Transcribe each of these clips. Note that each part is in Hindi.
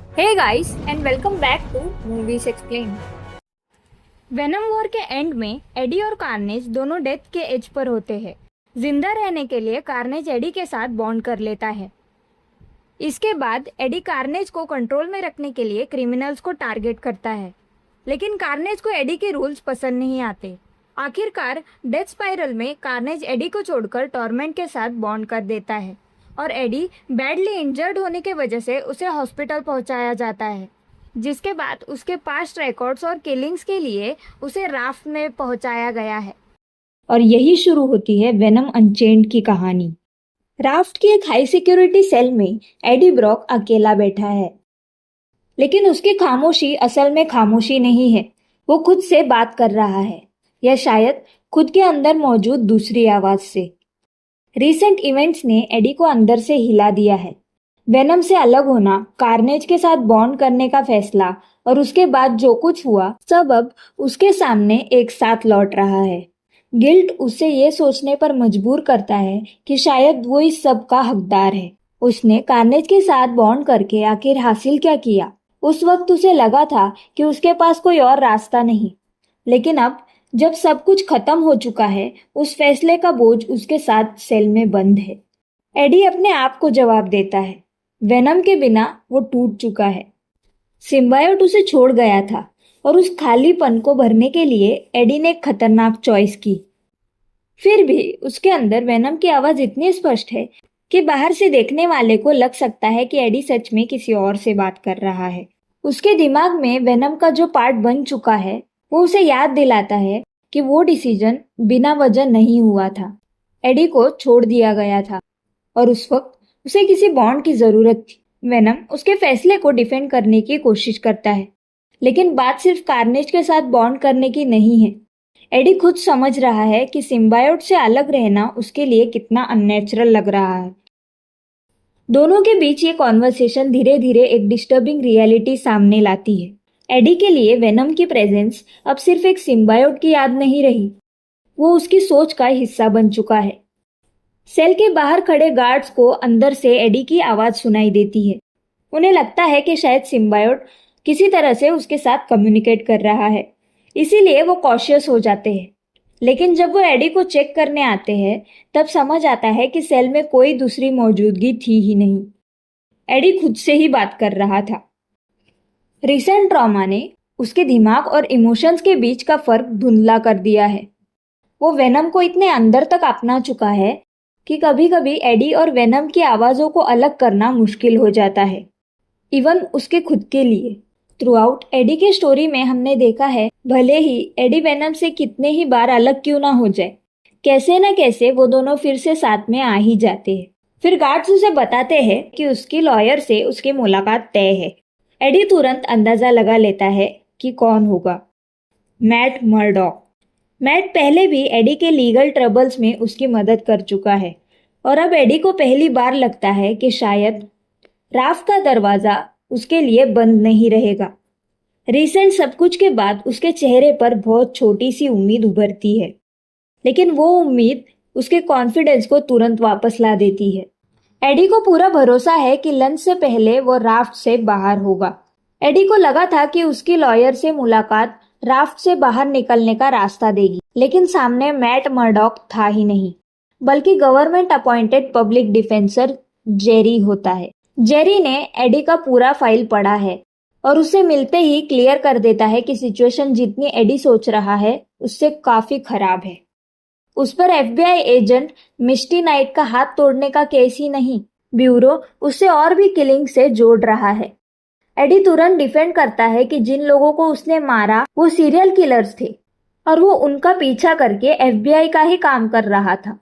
Hey guys and welcome back to Movies Explained। Venom war के एंड में एडी और कार्नेज दोनों डेथ के एज पर होते हैं। जिंदा रहने के लिए कार्नेज एडी के साथ बॉन्ड कर लेता है। इसके बाद एडी कार्नेज को कंट्रोल में रखने के लिए क्रिमिनल्स को टारगेट करता है, लेकिन कार्नेज को एडी के रूल्स पसंद नहीं आते। आखिरकार डेथ स्पाइरल में कार्नेज एडी को छोड़कर टॉर्मेंट के साथ बॉन्ड कर देता है और एडी बैडली इंजर्ड होने की वजह से उसे हॉस्पिटल पहुंचाया जाता है, जिसके बाद उसके पास्ट रिकॉर्ड्स और किलिंग्स के लिए उसे राफ्ट में पहुंचाया गया है। और यही शुरू होती है वेनम अनचेन्ड की कहानी। राफ्ट की एक हाई सिक्योरिटी सेल में एडी ब्रॉक अकेला बैठा है, लेकिन उसकी खामोशी असल में खामोशी नहीं है। वो खुद से बात कर रहा है, या शायद खुद के अंदर मौजूद दूसरी आवाज से। रिसेंट इवेंट्स ने एडी को अंदर से हिला दिया है। वेनम से अलग होना, कार्नेज के साथ बॉन्ड करने का फैसला और उसके बाद जो कुछ हुआ सब अब उसके सामने एक साथ लौट रहा है। गिल्ट उसे ये सोचने पर मजबूर करता है कि शायद वो इस सब का हकदार है। उसने कार्नेज के साथ बॉन्ड करके आखिर हासिल क्या किया? उस वक्त उसे लगा था कि उसके पास कोई और रास्ता नहीं, लेकिन अब जब सब कुछ खत्म हो चुका है, उस फैसले का बोझ उसके साथ सेल में बंद है। एडी अपने आप को जवाब देता है, वेनम के बिना वो टूट चुका है। सिम्बायोट उसे छोड़ गया था और उस खालीपन को भरने के लिए एडी ने एक खतरनाक चॉइस की। फिर भी उसके अंदर वेनम की आवाज इतनी स्पष्ट है कि बाहर से देखने वाले को लग सकता है कि एडी सच में किसी और से बात कर रहा है। उसके दिमाग में वेनम का जो पार्ट बन चुका है वो उसे याद दिलाता है कि वो डिसीजन बिना वजह नहीं हुआ था। एडी को छोड़ दिया गया था और उस वक्त उसे किसी बॉन्ड की जरूरत थी। वेनम उसके फैसले को डिफेंड करने की कोशिश करता है, लेकिन बात सिर्फ कार्नेज के साथ बॉन्ड करने की नहीं है। एडी खुद समझ रहा है कि सिम्बायोट से अलग रहना उसके लिए कितना अननेचुरल लग रहा है। दोनों के बीच ये कॉन्वर्सेशन धीरे धीरे एक डिस्टर्बिंग रियलिटी सामने लाती है। एडी के लिए वेनम की प्रेजेंस अब सिर्फ एक सिम्बायोट की याद नहीं रही, वो उसकी सोच का हिस्सा बन चुका है। सेल के बाहर खड़े गार्ड्स को अंदर से एडी की आवाज सुनाई देती है। उन्हें लगता है कि शायद सिम्बायोट किसी तरह से उसके साथ कम्युनिकेट कर रहा है, इसीलिए वो कॉशियस हो जाते हैं। लेकिन जब वो एडी को चेक करने आते हैं, तब समझ आता है कि सेल में कोई दूसरी मौजूदगी थी ही नहीं। एडी खुद से ही बात कर रहा था। रिसेंट ट्रॉमा ने उसके दिमाग और इमोशंस के बीच का फर्क धुंधला कर दिया है। वो वेनम को इतने अंदर तक अपना चुका है कि कभी कभी एडी और वेनम की आवाजों को अलग करना मुश्किल हो जाता है, इवन उसके खुद के लिए। थ्रू आउट एडी के स्टोरी में हमने देखा है, भले ही एडी वेनम से कितने ही बार अलग क्यों ना हो जाए, कैसे न कैसे वो दोनों फिर से साथ में आ ही जाते हैं। फिर गार्ड्स उसे बताते हैं कि उसकी लॉयर से उसकी मुलाकात तय है। एडी तुरंत अंदाजा लगा लेता है कि कौन होगा। Matt Murdock. मैट पहले भी एडी के लीगल ट्रबल्स में उसकी मदद कर चुका है और अब एडी को पहली बार लगता है कि शायद राफ्ट का दरवाजा उसके लिए बंद नहीं रहेगा। रिसेंट सब कुछ के बाद उसके चेहरे पर बहुत छोटी सी उम्मीद उभरती है, लेकिन वो उम्मीद उसके कॉन्फिडेंस को तुरंत वापस ला देती है। एडी को पूरा भरोसा है कि लंच से पहले वो राफ्ट से बाहर होगा। एडी को लगा था कि उसकी लॉयर से मुलाकात राफ्ट से बाहर निकलने का रास्ता देगी, लेकिन सामने मैट मर्डॉक था ही नहीं, बल्कि गवर्नमेंट अपॉइंटेड पब्लिक डिफेंसर जेरी होता है। जेरी ने एडी का पूरा फाइल पढ़ा है और उसे मिलते ही क्लियर कर देता है कि सिचुएशन जितनी एडी सोच रहा है उससे काफी खराब है। उस पर एफबीआई एजेंट मिस्टी नाइट का हाथ तोड़ने का केस ही नहीं, ब्यूरो उसे और भी किलिंग से जोड़ रहा है। एडी तुरंत डिफेंड करता है कि जिन लोगों को उसने मारा वो सीरियल किलर्स थे और वो उनका पीछा करके एफबीआई का ही काम कर रहा था।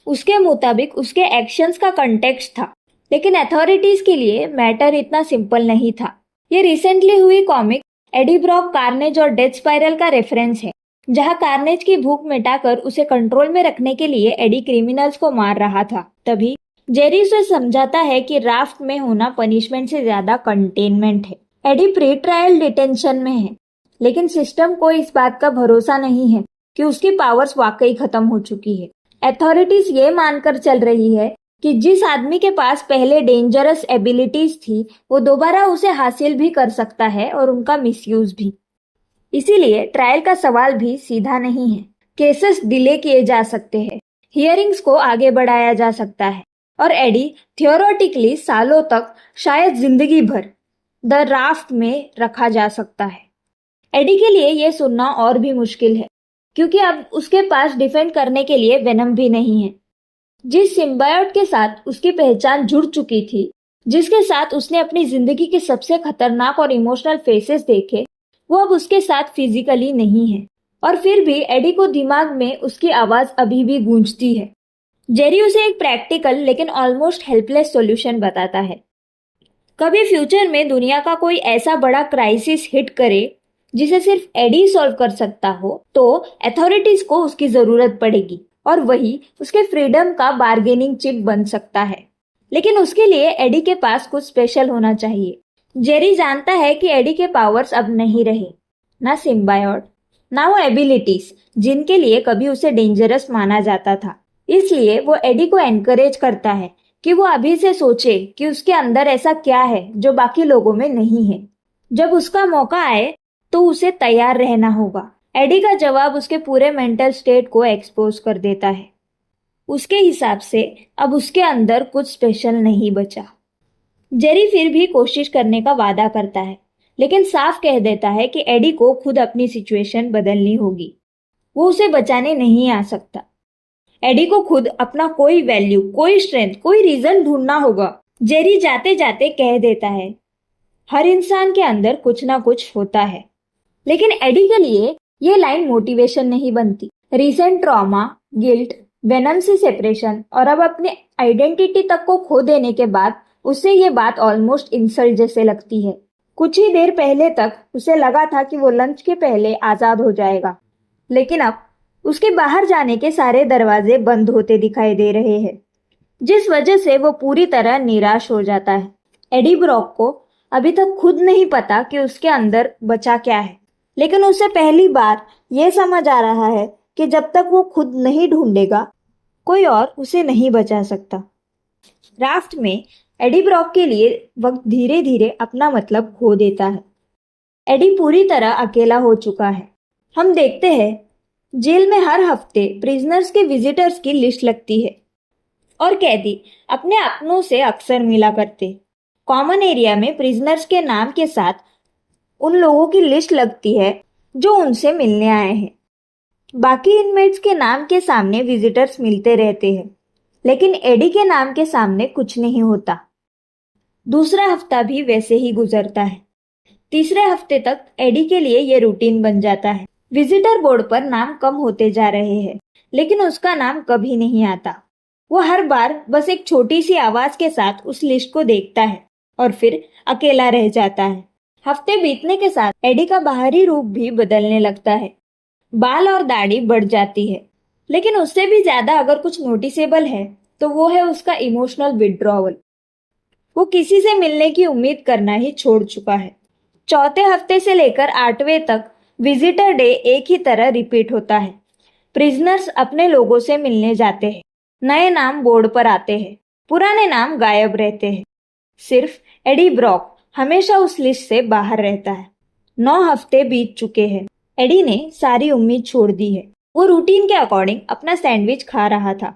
उसके मुताबिक उसके एक्शंस का कंटेक्स्ट था, लेकिन अथॉरिटीज के लिए मैटर इतना सिंपल नहीं था। ये रिसेंटली हुई कॉमिक एडी ब्रॉक कार्नेज और डेथ स्पाइरल का रेफरेंस है, जहां कार्नेज की भूख मिटाकर उसे कंट्रोल में रखने के लिए एडी क्रिमिनल्स को मार रहा था। तभी जेरी उसे समझाता है कि राफ्ट में होना पनिशमेंट से ज्यादा कंटेनमेंट है। एडी प्री ट्रायल डिटेंशन में है, लेकिन सिस्टम को इस बात का भरोसा नहीं है कि उसकी पावर्स वाकई खत्म हो चुकी है। अथॉरिटीज ये मानकर चल रही है कि जिस आदमी के पास पहले डेंजरस एबिलिटीज थी वो दोबारा उसे हासिल भी कर सकता है और उनका मिसयूज भी। इसीलिए ट्रायल का सवाल भी सीधा नहीं है। केसेस डिले किए जा सकते हैं, हियरिंग्स को आगे बढ़ाया जा सकता है और एडी थियोरेटिकली सालों तक, शायद जिंदगी भर द राफ्ट में रखा जा सकता है। एडी के लिए यह सुनना और भी मुश्किल है क्योंकि अब उसके पास डिफेंड करने के लिए वेनम भी नहीं है। जिस सिम्बायोट के साथ उसकी पहचान जुड़ चुकी थी, जिसके साथ उसने अपनी जिंदगी के सबसे खतरनाक और इमोशनल फेसेस देखे, वो अब उसके साथ फिजिकली नहीं है। और फिर भी एडी को दिमाग में उसकी आवाज अभी भी गूंजती है। जेरी उसे एक प्रैक्टिकल लेकिन ऑलमोस्ट हेल्पलेस सॉल्यूशन बताता है। कभी फ्यूचर में दुनिया का कोई ऐसा बड़ा क्राइसिस हिट करे जिसे सिर्फ एडी सॉल्व कर सकता हो, तो अथॉरिटीज को उसकी जरूरत पड़ेगी और वही उसके फ्रीडम का बार्गेनिंग चिप बन सकता है। लेकिन उसके लिए एडी के पास कुछ स्पेशल होना चाहिए। जेरी जानता है कि एडी के पावर्स अब नहीं रहे, ना सिम्बायोट, ना वो एबिलिटीज जिनके लिए कभी उसे डेंजरस माना जाता था। इसलिए वो एडी को एनकरेज करता है कि वो अभी से सोचे कि उसके अंदर ऐसा क्या है जो बाकी लोगों में नहीं है। जब उसका मौका आए तो उसे तैयार रहना होगा। एडी का जवाब उसके पूरे मेंटल स्टेट को एक्सपोज कर देता है। उसके हिसाब से अब उसके अंदर कुछ स्पेशल नहीं बचा। जेरी फिर भी कोशिश करने का वादा करता है, लेकिन साफ कह देता है कि एडी को खुद अपनी सिचुएशन बदलनी होगी। वो उसे बचाने नहीं आ सकता। एडी को खुद अपना कोई वैल्यू, कोई स्ट्रेंथ, कोई रीजन ढूंढना होगा। जेरी जाते जाते कह देता है, हर इंसान के अंदर कुछ ना कुछ होता है। लेकिन एडी के लिए ये लाइन मोटिवेशन नहीं बनती। रिसेंट ट्रॉमा, गिल्ट, वेनम से सेपरेशन और अब अपने आइडेंटिटी तक को खो देने के बाद उसे ये बात ऑलमोस्ट इंसल्ट जैसे लगती है। कुछ ही देर पहले तक उसे लगा था कि वो लंच के पहले आजाद हो जाएगा, लेकिन अब उसके बाहर जाने के सारे दरवाजे बंद होते दिखाई दे रहे हैं, जिस वजह से वो पूरी तरह निराश हो जाता है। एडी ब्रॉक को अभी तक खुद नहीं पता कि उसके अंदर बचा क्या है, लेकिन उसे पहली बार ये समझ आ रहा है कि जब तक वो खुद नहीं ढूंढेगा, कोई और उसे नहीं बचा सकता। राफ्ट में एडी ब्रॉक के लिए वक्त धीरे धीरे अपना मतलब खो देता है। एडी पूरी तरह अकेला हो चुका है। हम देखते हैं जेल में हर हफ्ते प्रिजनर्स के विजिटर्स की लिस्ट लगती है और कैदी अपने अपनों से अक्सर मिला करते। कॉमन एरिया में प्रिजनर्स के नाम के साथ उन लोगों की लिस्ट लगती है जो उनसे मिलने आए हैं। बाकी इनमेट्स के नाम के सामने विजिटर्स मिलते रहते हैं, लेकिन एडी के नाम के सामने कुछ नहीं होता। दूसरा हफ्ता भी वैसे ही गुजरता है। तीसरे हफ्ते तक एडी के लिए ये रूटीन बन जाता है। विजिटर बोर्ड पर नाम कम होते जा रहे हैं, लेकिन उसका नाम कभी नहीं आता। वो हर बार बस एक छोटी सी आवाज के साथ उस लिस्ट को देखता है और फिर अकेला रह जाता है। हफ्ते बीतने के साथ एडी का बाहरी रूप भी बदलने लगता है। बाल और दाढ़ी बढ़ जाती है, लेकिन उससे भी ज्यादा अगर कुछ नोटिसेबल है तो वो है उसका इमोशनल विड्रॉवल। वो किसी से मिलने की उम्मीद करना ही छोड़ चुका है। चौथे हफ्ते से लेकर 8वें तक विजिटर डे एक ही तरह रिपीट होता है। प्रिजनर्स अपने लोगों से मिलने जाते हैं, नए नाम बोर्ड पर आते हैं, पुराने नाम गायब रहते हैं। सिर्फ एडी ब्रॉक हमेशा उस लिस्ट से बाहर रहता है। 9 हफ्ते बीत चुके हैं। एडी ने सारी उम्मीद छोड़ दी है। वो रूटीन के अकॉर्डिंग अपना सैंडविच खा रहा था,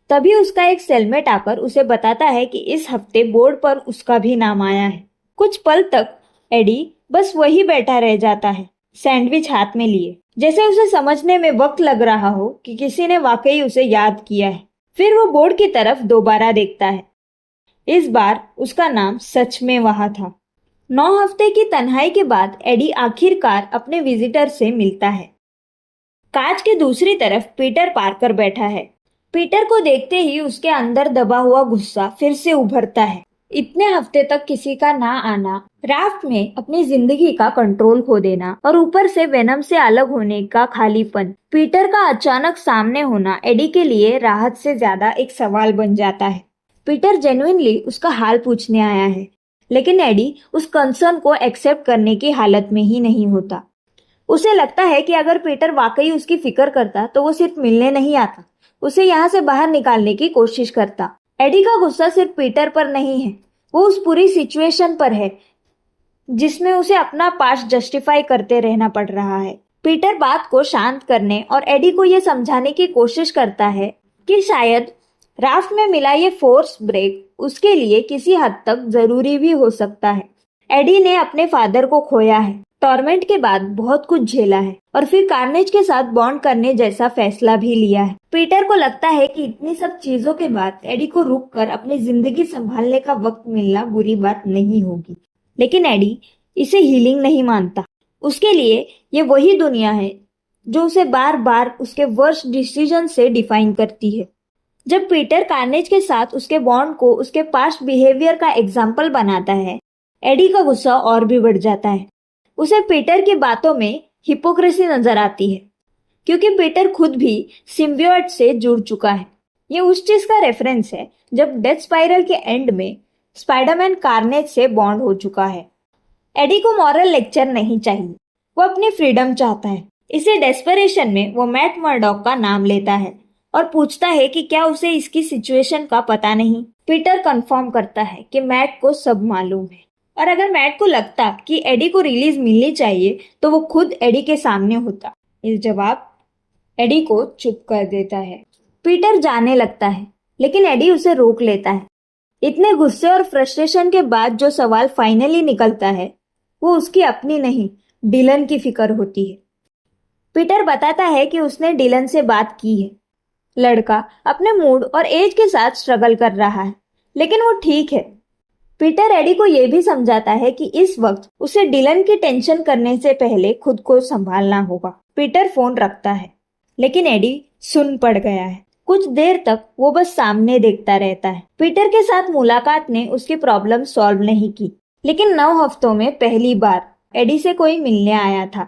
तभी उसका एक सेलमेट आकर उसे बताता है कि इस हफ्ते बोर्ड पर उसका भी नाम आया है। कुछ पल तक एडी बस वही बैठा रह जाता है, सैंडविच हाथ में लिए, जैसे उसे समझने में वक्त लग रहा हो कि किसी ने वाकई उसे याद किया है। फिर वो बोर्ड की तरफ दोबारा देखता है। इस बार उसका नाम सच में वहां था। 9 हफ्ते की तन्हाई के बाद एडी आखिरकार अपने विजिटर से मिलता है। कांच के दूसरी तरफ पीटर पार्कर बैठा है। पीटर को देखते ही उसके अंदर दबा हुआ गुस्सा फिर से उभरता है। इतने हफ्ते तक किसी का ना आना, राफ्ट में अपनी जिंदगी का कंट्रोल खो देना और ऊपर से वेनम से अलग होने का खालीपन। पीटर का अचानक सामने होना एडी के लिए राहत से ज्यादा एक सवाल बन जाता है। पीटर जेन्युइनली उसका हाल पूछने आया है, लेकिन एडी उस कंसर्न को एक्सेप्ट करने की हालत में ही नहीं होता। उसे लगता है कि अगर पीटर वाकई उसकी फिक्र करता तो वो सिर्फ मिलने नहीं आता, उसे यहाँ से बाहर निकालने की कोशिश करता। एडी का गुस्सा सिर्फ पीटर पर नहीं है, वो उस पूरी सिचुएशन पर है जिसमें उसे अपना पास्ट जस्टिफाई करते रहना पड़ रहा है। पीटर बात को शांत करने और एडी को यह समझाने की कोशिश करता है कि शायद राफ्ट में मिला ये फोर्स ब्रेक उसके लिए किसी हद तक जरूरी भी हो सकता है। एडी ने अपने फादर को खोया है, टॉर्मेंट के बाद बहुत कुछ झेला है और फिर कार्नेज के साथ बॉन्ड करने जैसा फैसला भी लिया है। पीटर को लगता है कि इतनी सब चीजों के बाद एडी को रुक कर अपनी जिंदगी संभालने का वक्त मिलना बुरी बात नहीं होगी, लेकिन एडी इसे हीलिंग नहीं मानता। उसके लिए ये वही दुनिया है जो उसे बार बार उसके वर्स्ट डिसीजन से डिफाइन करती है। जब पीटर कार्नेज के साथ उसके बॉन्ड को उसके पास्ट बिहेवियर का एग्जाम्पल बनाता है, एडी का गुस्सा और भी बढ़ जाता है। उसे पीटर की बातों में हिपोक्रेसी नजर आती है, क्योंकि पीटर खुद भी सिम्बियोट से जुड़ चुका है। ये उस चीज का रेफरेंस है जब डेथ स्पाइरल के एंड में स्पाइडरमैन कार्नेज से बॉन्ड हो चुका है। एडी को मॉरल लेक्चर नहीं चाहिए, वो अपनी फ्रीडम चाहता है। इसे डेस्परेशन में वो मैट मर्डॉक का नाम लेता है और पूछता है कि क्या उसे इसकी सिचुएशन का पता नहीं। पीटर कंफर्म करता है कि मैट को सब मालूम है, और अगर मैट को लगता कि एडी को रिलीज मिलनी चाहिए तो वो खुद एडी के सामने होता। इस जवाब एडी को चुप कर देता है। पीटर जाने लगता है, लेकिन एडी उसे रोक लेता है। इतने गुस्से और फ्रस्ट्रेशन के बाद जो सवाल फाइनली निकलता है वो उसकी अपनी नहीं, डिलन की फिक्र होती है। पीटर बताता है कि उसने डिलन से बात की है। लड़का अपने मूड और एज के साथ स्ट्रगल कर रहा है, लेकिन वो ठीक है। पीटर एडी को यह भी समझाता है कि इस वक्त उसे डिलन की टेंशन करने से पहले खुद को संभालना होगा। पीटर फोन रखता है, लेकिन एडी सुन पड़ गया है। कुछ देर तक वो बस सामने देखता रहता है। पीटर के साथ मुलाकात ने उसकी प्रॉब्लम सॉल्व नहीं की, लेकिन 9 हफ्तों में पहली बार एडी से कोई मिलने आया था।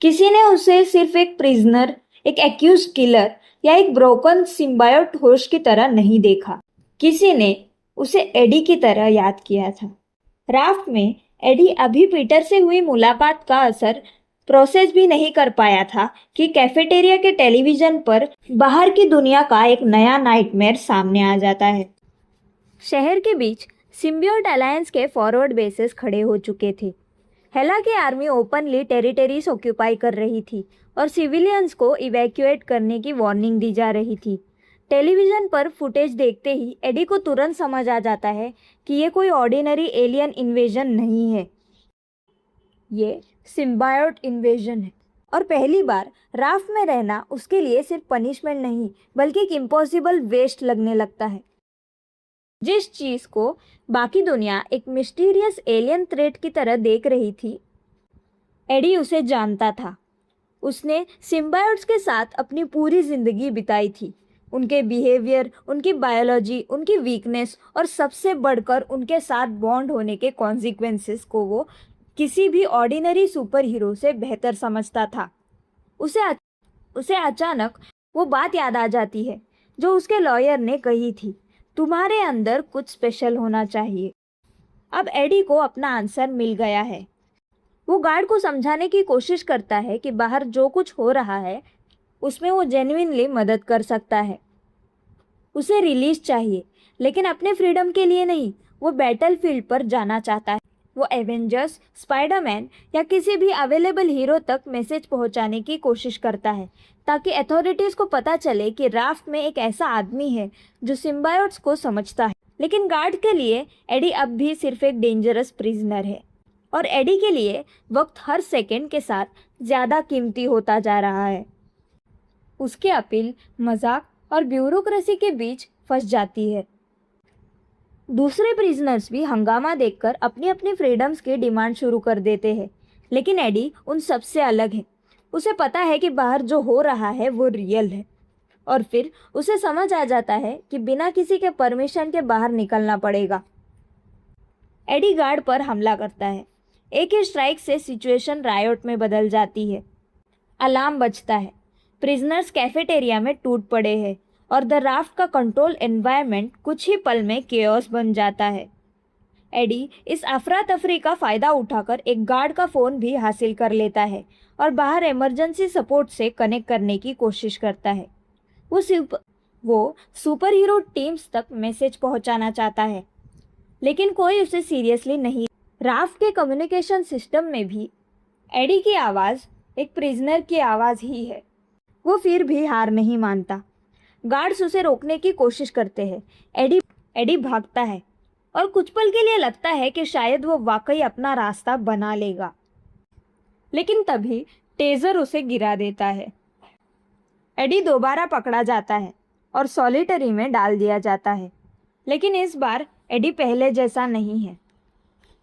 किसी ने उसे सिर्फ एक प्रिजनर, एक एक्यूज्ड किलर या एक ब्रोकन सिम्बायोट होस्ट की तरह नहीं देखा। किसी ने उसे एडी की तरह याद किया था। राफ्ट में एडी अभी पीटर से हुई मुलाकात का असर प्रोसेस भी नहीं कर पाया था कि कैफेटेरिया के टेलीविजन पर बाहर की दुनिया का एक नया नाइटमेयर सामने आ जाता है। शहर के बीच सिम्बियोट अलायंस के फॉरवर्ड बेसेस खड़े हो चुके थे। हेला की आर्मी ओपनली टेरिटरीज ऑक्यूपाई कर रही थी और सिविलियंस को इवैक्यूएट करने की वार्निंग दी जा रही थी। टेलीविज़न पर फुटेज देखते ही एडी को तुरंत समझ आ जाता है कि ये कोई ऑर्डिनरी एलियन इन्वेजन नहीं है, ये सिम्बायोट इन्वेजन है। और पहली बार राफ्ट में रहना उसके लिए सिर्फ पनिशमेंट नहीं बल्कि एक इम्पॉसिबल वेस्ट लगने लगता है। जिस चीज़ को बाकी दुनिया एक मिस्टीरियस एलियन थ्रेट की तरह देख रही थी, एडी उसे जानता था। उसने सिम्बायोट्स के साथ अपनी पूरी जिंदगी बिताई थी। उनके बिहेवियर, उनकी बायोलॉजी, उनकी वीकनेस और सबसे बढ़कर उनके साथ बॉन्ड होने के कॉन्सिक्वेंसेस को वो किसी भी ऑर्डिनरी सुपर हीरो से बेहतर समझता था। उसे अचानक वो बात याद आ जाती है जो उसके लॉयर ने कही थी, तुम्हारे अंदर कुछ स्पेशल होना चाहिए। अब एडी को अपना आंसर मिल गया है। वो गार्ड को समझाने की कोशिश करता है कि बाहर जो कुछ हो रहा है उसमें वो जेन्युइनली मदद कर सकता है। उसे रिलीज चाहिए, लेकिन अपने फ्रीडम के लिए नहीं। वो बैटलफील्ड पर जाना चाहता है। वो एवेंजर्स, स्पाइडरमैन या किसी भी अवेलेबल हीरो तक मैसेज पहुंचाने की कोशिश करता है ताकि अथॉरिटीज़ को पता चले कि राफ्ट में एक ऐसा आदमी है जो सिम्बायोट्स को समझता है। लेकिन गार्ड के लिए एडी अब भी सिर्फ एक डेंजरस प्रिजनर है, और एडी के लिए वक्त हर सेकंड के साथ ज़्यादा कीमती होता जा रहा है। उसकी अपील मजाक और ब्यूरोक्रेसी के बीच फंस जाती है। दूसरे प्रिजनर्स भी हंगामा देखकर अपनी अपनी फ्रीडम्स की डिमांड शुरू कर देते हैं, लेकिन एडी उन सबसे अलग है। उसे पता है कि बाहर जो हो रहा है वो रियल है, और फिर उसे समझ आ जाता है कि बिना किसी के परमिशन के बाहर निकलना पड़ेगा। एडी गार्ड पर हमला करता है। एक ही स्ट्राइक से सिचुएशन रायोट में बदल जाती है। अलार्म बजता है। प्रिजनर्स कैफेटेरिया में टूट पड़े हैं और द राफ्ट का कंट्रोल एनवायरनमेंट कुछ ही पल में केओस बन जाता है। एडी इस अफरा तफरी का फ़ायदा उठाकर एक गार्ड का फ़ोन भी हासिल कर लेता है और बाहर इमरजेंसी सपोर्ट से कनेक्ट करने की कोशिश करता है। वो सुपर हीरो टीम्स तक मैसेज पहुंचाना चाहता है, लेकिन कोई उसे सीरियसली नहीं। राफ्ट के कम्युनिकेशन सिस्टम में भी एडी की आवाज़ एक प्रिजनर की आवाज़ ही है। वो फिर भी हार नहीं मानता। गार्ड्स उसे रोकने की कोशिश करते हैं। एडी भागता है और कुछ पल के लिए लगता है कि शायद वो वाकई अपना रास्ता बना लेगा, लेकिन तभी टेजर उसे गिरा देता है। एडी दोबारा पकड़ा जाता है और सॉलिटरी में डाल दिया जाता है, लेकिन इस बार एडी पहले जैसा नहीं है।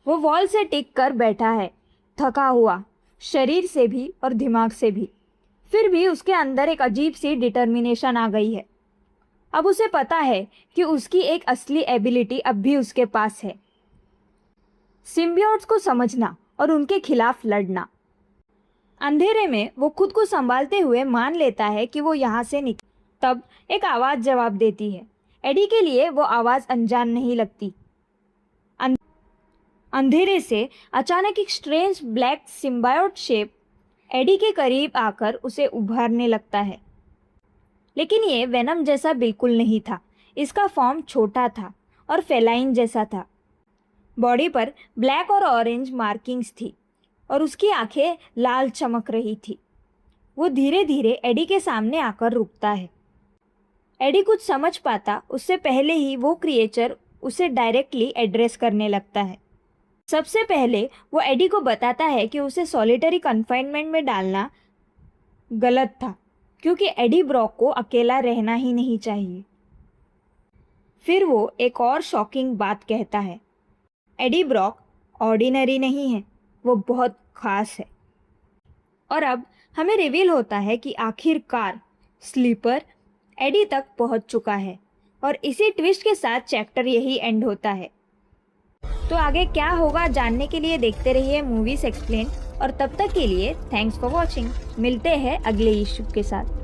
वो वॉल से टिक कर बैठा है, थका हुआ, शरीर से भी और दिमाग से भी। फिर भी उसके अंदर एक अजीब सी डिटर्मिनेशन आ गई है। अब उसे पता है कि उसकी एक असली एबिलिटी अब भी उसके पास है, सिम्बियोट्स को समझना और उनके खिलाफ लड़ना। अंधेरे में वो खुद को संभालते हुए मान लेता है कि वो यहाँ से निकल। तब एक आवाज़ जवाब देती है। एडी के लिए वो आवाज़ अनजान नहीं लगती। अंधेरे से अचानक एक strange black symbiote shape Eddie के करीब आकर उसे उभारने लगता है, लेकिन ये वेनम जैसा बिल्कुल नहीं था। इसका फॉर्म छोटा था और फेलाइन जैसा था। बॉडी पर ब्लैक और ऑरेंज मार्किंग्स थी और उसकी आंखें लाल चमक रही थी। वो धीरे धीरे एडी के सामने आकर रुकता है। एडी कुछ समझ पाता उससे पहले ही वो क्रिएचर उसे डायरेक्टली एड्रेस करने लगता है। सबसे पहले वो एडी को बताता है कि उसे सॉलिटरी कन्फाइनमेंट में डालना गलत था, क्योंकि एडी ब्रॉक को अकेला रहना ही नहीं चाहिए। फिर वो एक और शॉकिंग बात कहता है, एडी ब्रॉक ऑर्डिनरी नहीं है, वो बहुत खास है। और अब हमें रिवील होता है कि आखिरकार स्लीपर एडी तक पहुंच चुका है और इसी ट्विस्ट के साथ चैप्टर यही एंड होता है। तो आगे क्या होगा जानने के लिए देखते रहिए मूवीज एक्सप्लेन, और तब तक के लिए थैंक्स फॉर वॉचिंग। मिलते हैं अगले इशू के साथ।